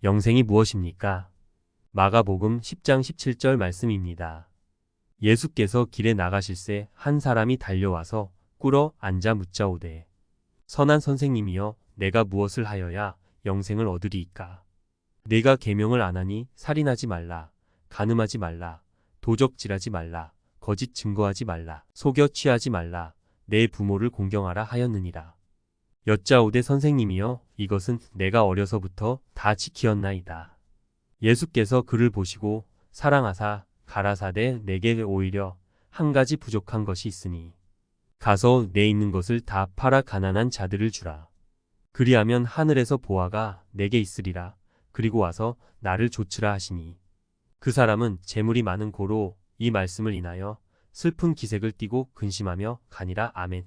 영생이 무엇입니까? 마가복음 10장 17절 말씀입니다. 예수께서 길에 나가실새 한 사람이 달려와서 꿇어 앉아 묻자오되 선한 선생님이여 내가 무엇을 하여야 영생을 얻으리이까? 내가 계명을 안 하니 살인하지 말라, 간음하지 말라, 도적질하지 말라, 거짓 증거하지 말라, 속여 취하지 말라, 내 부모를 공경하라 하였느니라. 여짜오되 선생님이여 이것은 내가 어려서부터 다 지키었나이다. 예수께서 그를 보시고 사랑하사 가라사대 내게 오히려 한 가지 부족한 것이 있으니 가서 내 있는 것을 다 팔아 가난한 자들을 주라. 그리하면 하늘에서 보화가 내게 있으리라. 그리고 와서 나를 좇으라 하시니 그 사람은 재물이 많은 고로 이 말씀을 인하여 슬픈 기색을 띠고 근심하며 가니라. 아멘.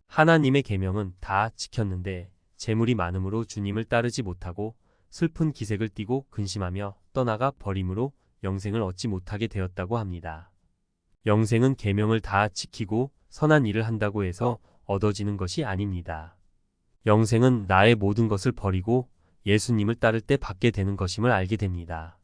하나님의 계명은 다 지켰는데 재물이 많음으로 주님을 따르지 못하고 슬픈 기색을 띠고 근심하며 떠나가 버림으로 영생을 얻지 못하게 되었다고 합니다. 영생은 계명을 다 지키고 선한 일을 한다고 해서 얻어지는 것이 아닙니다. 영생은 나의 모든 것을 버리고 예수님을 따를 때 받게 되는 것임을 알게 됩니다.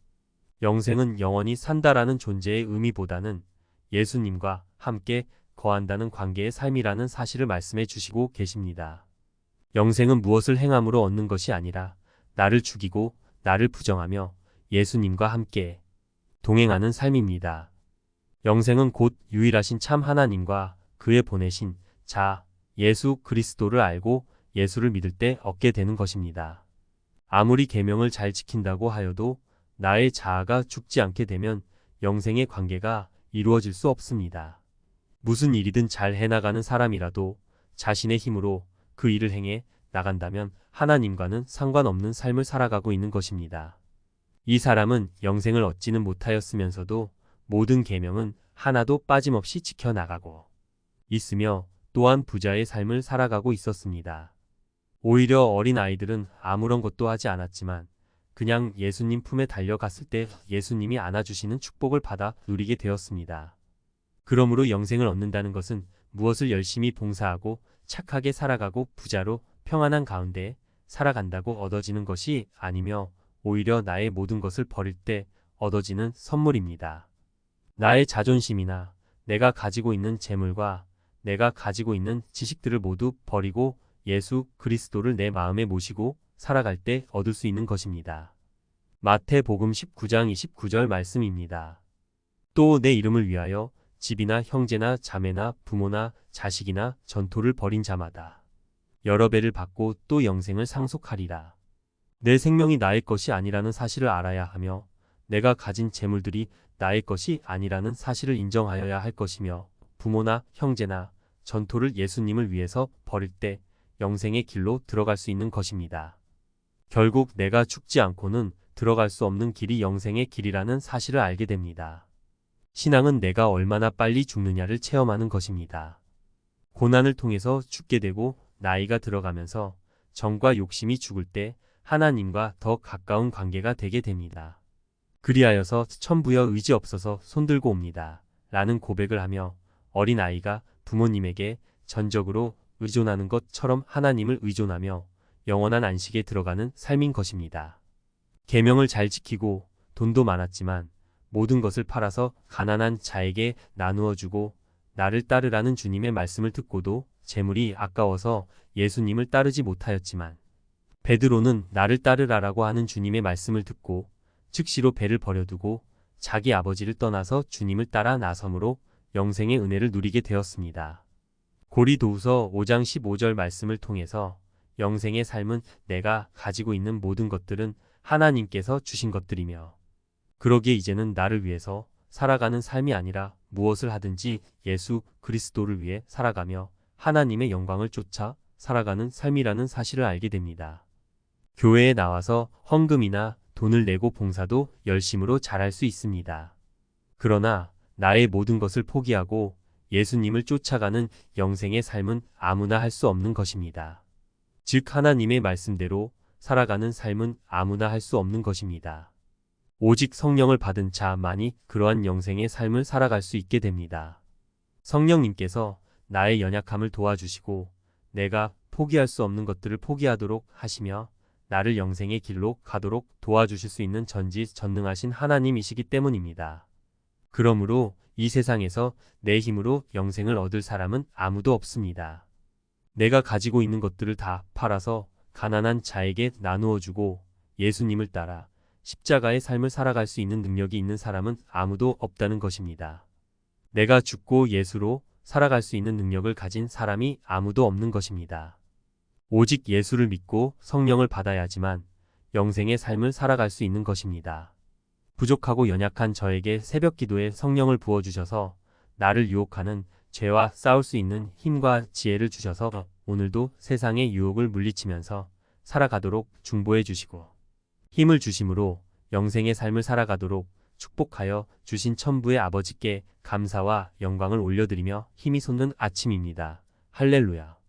영생은 영원히 산다라는 존재의 의미보다는 예수님과 함께 거한다는 관계의 삶이라는 사실을 말씀해 주시고 계십니다. 영생은 무엇을 행함으로 얻는 것이 아니라 나를 죽이고 나를 부정하며 예수님과 함께 동행하는 삶입니다. 영생은 곧 유일하신 참 하나님과 그의 보내신 자 예수 그리스도를 알고 예수를 믿을 때 얻게 되는 것입니다. 아무리 계명을 잘 지킨다고 하여도 나의 자아가 죽지 않게 되면 영생의 관계가 이루어질 수 없습니다. 무슨 일이든 잘 해나가는 사람이라도 자신의 힘으로 그 일을 행해 나간다면 하나님과는 상관없는 삶을 살아가고 있는 것입니다. 이 사람은 영생을 얻지는 못하였으면서도 모든 계명은 하나도 빠짐없이 지켜나가고 있으며 또한 부자의 삶을 살아가고 있었습니다. 오히려 어린 아이들은 아무런 것도 하지 않았지만 그냥 예수님 품에 달려갔을 때 예수님이 안아주시는 축복을 받아 누리게 되었습니다. 그러므로 영생을 얻는다는 것은 무엇을 열심히 봉사하고 착하게 살아가고 부자로 평안한 가운데 살아간다고 얻어지는 것이 아니며 오히려 나의 모든 것을 버릴 때 얻어지는 선물입니다. 나의 자존심이나 내가 가지고 있는 재물과 내가 가지고 있는 지식들을 모두 버리고 예수 그리스도를 내 마음에 모시고 살아갈 때 얻을 수 있는 것입니다. 마태복음 19장 29절 말씀입니다. 또 내 이름을 위하여 집이나 형제나 자매나 부모나 자식이나 전토를 벌인 자마다 여러 배를 받고 또 영생을 상속하리라. 내 생명이 나의 것이 아니라는 사실을 알아야 하며 내가 가진 재물들이 나의 것이 아니라는 사실을 인정하여야 할 것이며 부모나 형제나 전토를 예수님을 위해서 버릴 때 영생의 길로 들어갈 수 있는 것입니다. 결국 내가 죽지 않고는 들어갈 수 없는 길이 영생의 길이라는 사실을 알게 됩니다. 신앙은 내가 얼마나 빨리 죽느냐를 체험하는 것입니다. 고난을 통해서 죽게 되고 나이가 들어가면서 정과 욕심이 죽을 때 하나님과 더 가까운 관계가 되게 됩니다. 그리하여서 천부여 의지 없어서 손들고 옵니다. 라는 고백을 하며 어린 아이가 부모님에게 전적으로 의존하는 것처럼 하나님을 의존하며 영원한 안식에 들어가는 삶인 것입니다. 계명을 잘 지키고 돈도 많았지만 모든 것을 팔아서 가난한 자에게 나누어 주고 나를 따르라는 주님의 말씀을 듣고도 재물이 아까워서 예수님을 따르지 못하였지만 베드로는 나를 따르라라고 하는 주님의 말씀을 듣고 즉시로 배를 버려두고 자기 아버지를 떠나서 주님을 따라 나섬으로 영생의 은혜를 누리게 되었습니다. 고린도후서 5장 15절 말씀을 통해서 영생의 삶은 내가 가지고 있는 모든 것들은 하나님께서 주신 것들이며 그러기에 이제는 나를 위해서 살아가는 삶이 아니라 무엇을 하든지 예수 그리스도를 위해 살아가며 하나님의 영광을 쫓아 살아가는 삶이라는 사실을 알게 됩니다. 교회에 나와서 헌금이나 돈을 내고 봉사도 열심으로 잘할 수 있습니다. 그러나 나의 모든 것을 포기하고 예수님을 쫓아가는 영생의 삶은 아무나 할 수 없는 것입니다. 즉 하나님의 말씀대로 살아가는 삶은 아무나 할 수 없는 것입니다. 오직 성령을 받은 자만이 그러한 영생의 삶을 살아갈 수 있게 됩니다. 성령님께서 나의 연약함을 도와주시고 내가 포기할 수 없는 것들을 포기하도록 하시며 나를 영생의 길로 가도록 도와주실 수 있는 전지전능하신 하나님이시기 때문입니다. 그러므로 이 세상에서 내 힘으로 영생을 얻을 사람은 아무도 없습니다. 내가 가지고 있는 것들을 다 팔아서 가난한 자에게 나누어 주고 예수님을 따라 십자가의 삶을 살아갈 수 있는 능력이 있는 사람은 아무도 없다는 것입니다. 내가 죽고 예수로 살아갈 수 있는 능력을 가진 사람이 아무도 없는 것입니다. 오직 예수를 믿고 성령을 받아야지만 영생의 삶을 살아갈 수 있는 것입니다. 부족하고 연약한 저에게 새벽 기도에 성령을 부어주셔서 나를 유혹하는 죄와 싸울 수 있는 힘과 지혜를 주셔서 오늘도 세상의 유혹을 물리치면서 살아가도록 중보해 주시고 힘을 주심으로 영생의 삶을 살아가도록 축복하여 주신 천부의 아버지께 감사와 영광을 올려드리며 힘이 솟는 아침입니다. 할렐루야.